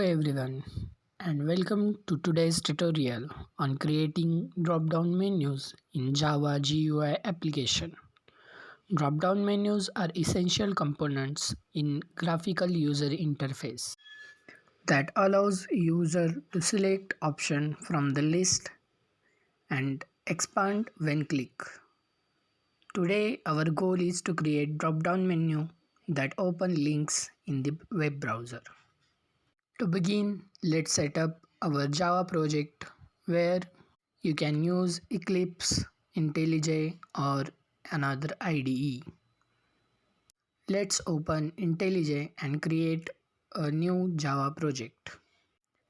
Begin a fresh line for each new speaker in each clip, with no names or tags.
everyone, and welcome to today's tutorial on creating drop-down menus in Java GUI application. Drop-down menus are essential components in graphical user interface that allows user to select option from the list and expand when click. Today our goal is to create drop-down menu that open links in the web browser. To begin, let's set up our Java project where you can use Eclipse, IntelliJ or another IDE. Let's open IntelliJ and create a new Java project.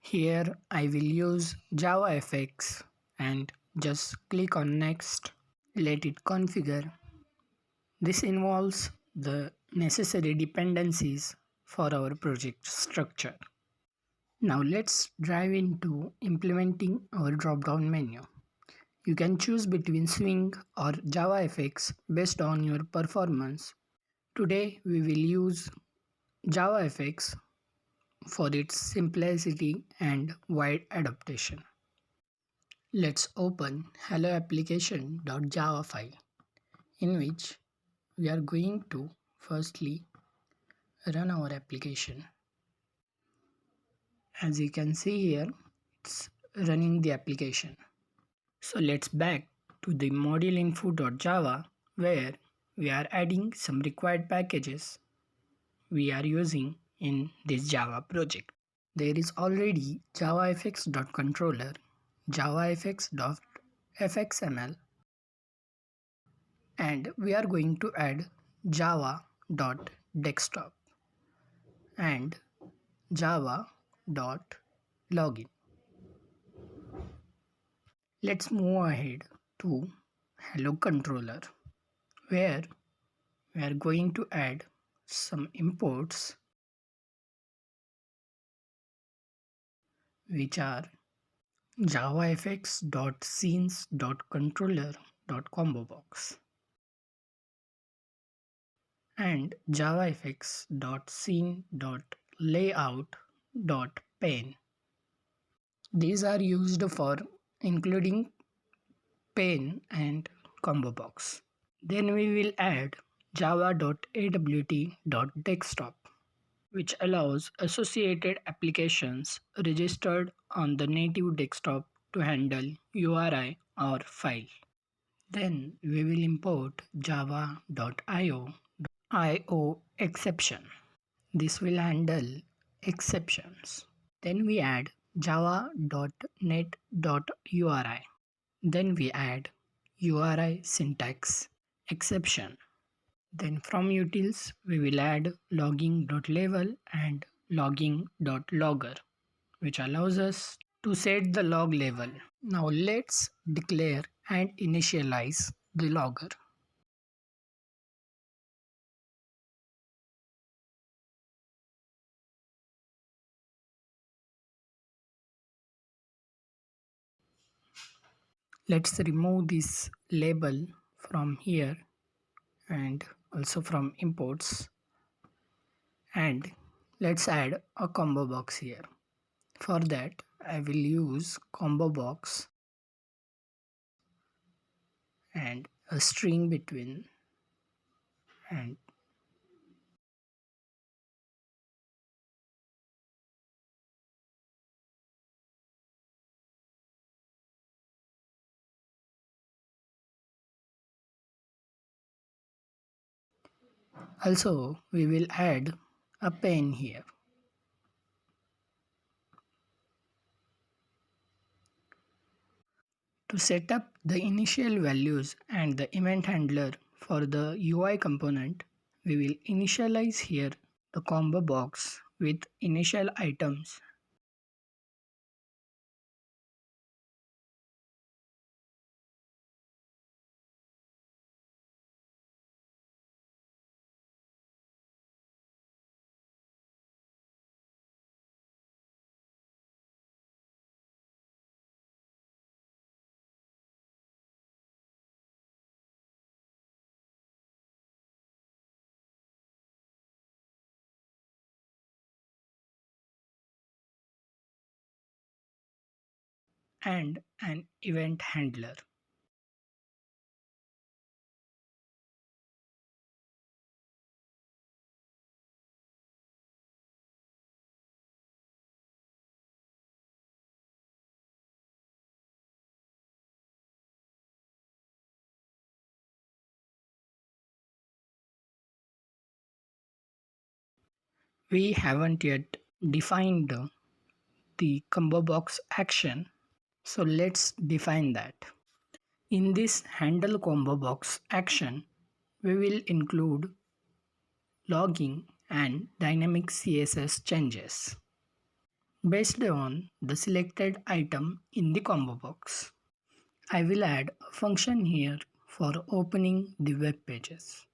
Here I will use JavaFX and just click on next. Let it configure. This involves the necessary dependencies for our project structure. Now let's dive into implementing our drop-down menu. You can choose between Swing or JavaFX based on your performance. Today we will use JavaFX for its simplicity and wide adaptation. Let's open helloapplication.java file in which we are going to firstly run our application. As you can see here, it's running the application. So let's back to the moduleinfo.java where we are adding some required packages we are using in this Java project. There is already javafx.controller, javafx.fxml, and we are going to add java.desktop and java.login. Let's move ahead to hello controller where we are going to add some imports which are javafx.scenes.controller.combobox and javafx.scene.layout.pane. These are used for including pane and combo box. Then we will add java.awt.desktop, which allows associated applications registered on the native desktop to handle URI or file. Then we will import java.io.exception. This will handle exceptions. Then we add java.net.uri. Then we add URI syntax exception. Then from utils we will add logging.label and logging.logger, which allows us to set the log level. Now let's declare and initialize the logger. Let's remove this label from here and also from imports, and let's add a combo box here. For that I will use combo box and a string between and also we will add a pane here. To set up the initial values and the event handler for the UI component, we will initialize here the combo box with initial items. and an event handler. We haven't yet defined the combo box action, so let's define that. In this handle combo box action, we will include logging and dynamic CSS changes based on the selected item in the combo box. I will add a function here for opening the web pages.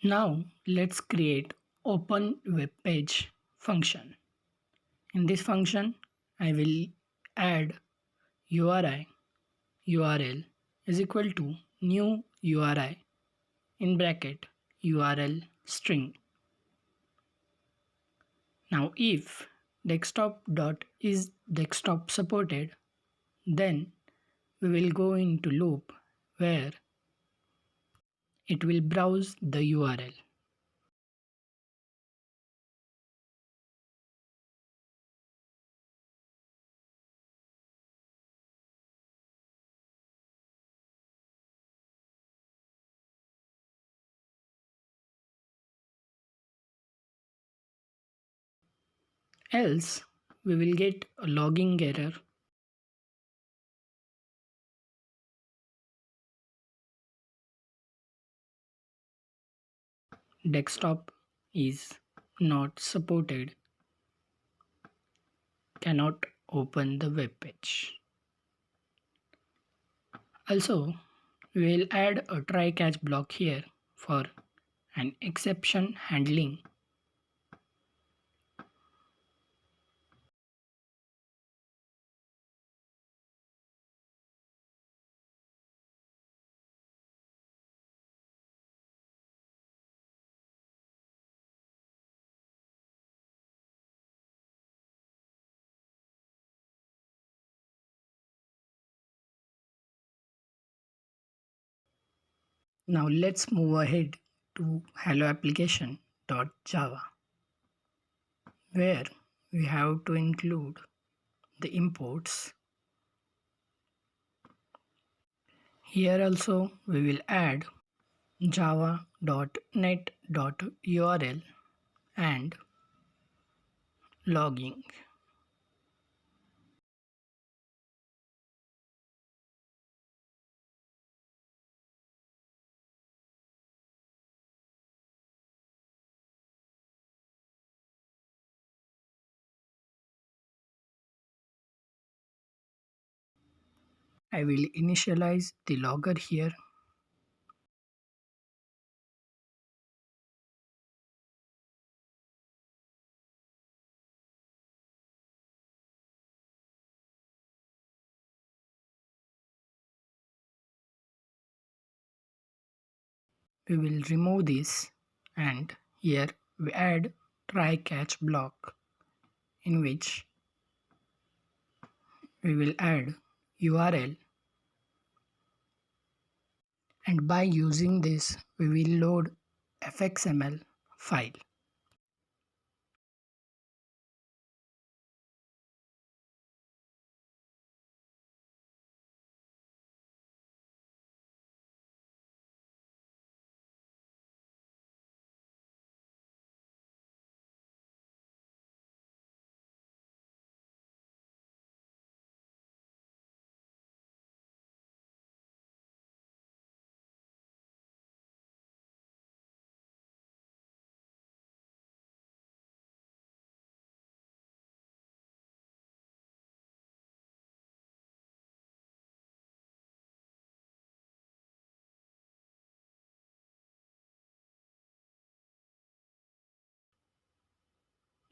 Now let's create open web page function. In this function, I will add URI URL is equal to new URI in bracket URL string. Now if desktop.is desktop supported, then we will go into loop where it will browse the URL. Else we will get a logging error. Desktop is not supported, cannot open the web page. Also, we will add a try catch block here for an exception handling. Now let's move ahead to hello application.java, where we have to include the imports. Here also we will add java.net.url and logging. I will initialize the logger here. We will remove this, and here we add try catch block, in which we will add URL, and by using this we will load fxml file.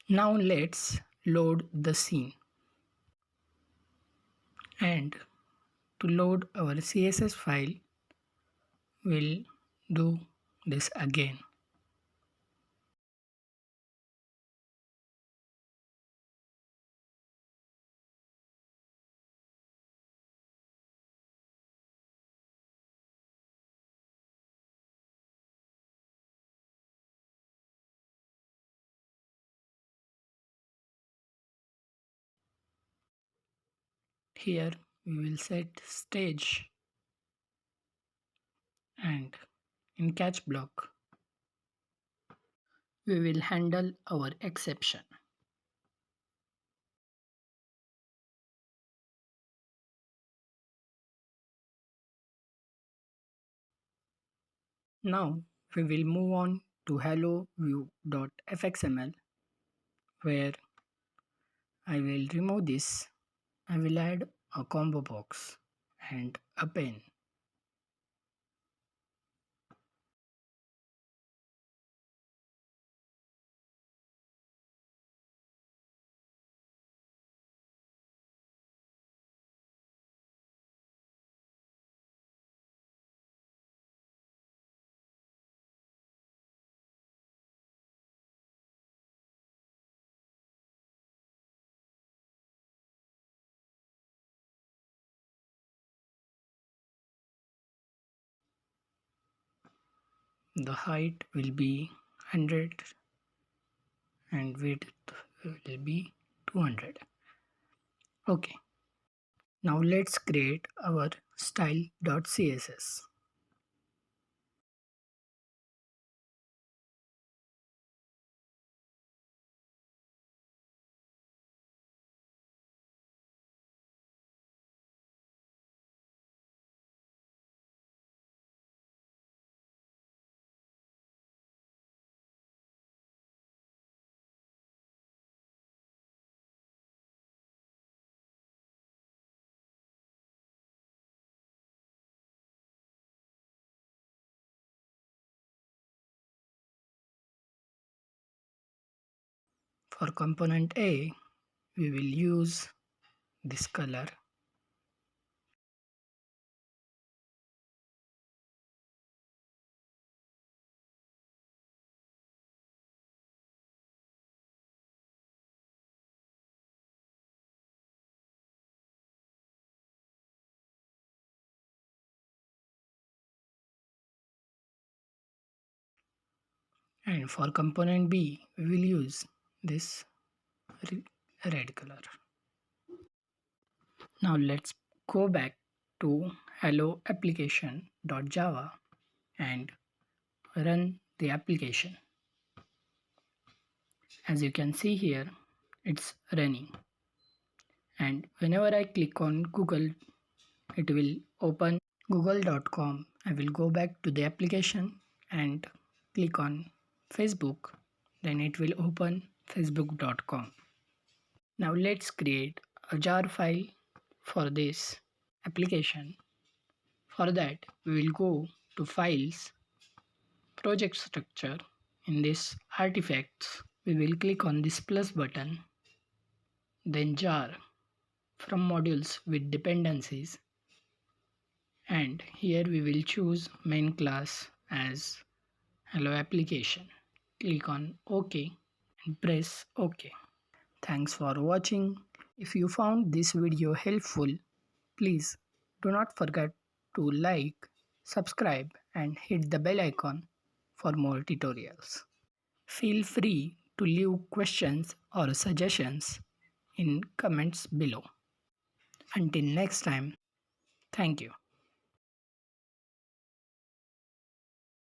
Now let's load the scene, and to load our CSS file we'll do this again. Here we will set stage, and in catch block we will handle our exception. Now we will move on to hello view.fxml, where I will remove this. I will add a combo box and a pen. The height will be 100 and width will be 200. Okay, now let's create our style.css. For component A, we will use this color. And for component B, we will use this red color. Now let's go back to hello application.java and run the application. As you can see here, it's running. And whenever I click on Google, it will open google.com. I will go back to the application and click on Facebook. Then it will open facebook.com. Now let's create a jar file for this application. For that, we will go to Files, Project Structure. In this Artifacts, we will click on this plus button, then Jar from Modules with Dependencies, and here we will choose main class as Hello Application. Click on OK and press OK. Thanks for watching. If you found this video helpful, please do not forget to like, subscribe and hit the bell icon for more tutorials. Feel free to leave questions or suggestions in comments below. Until next time, thank you.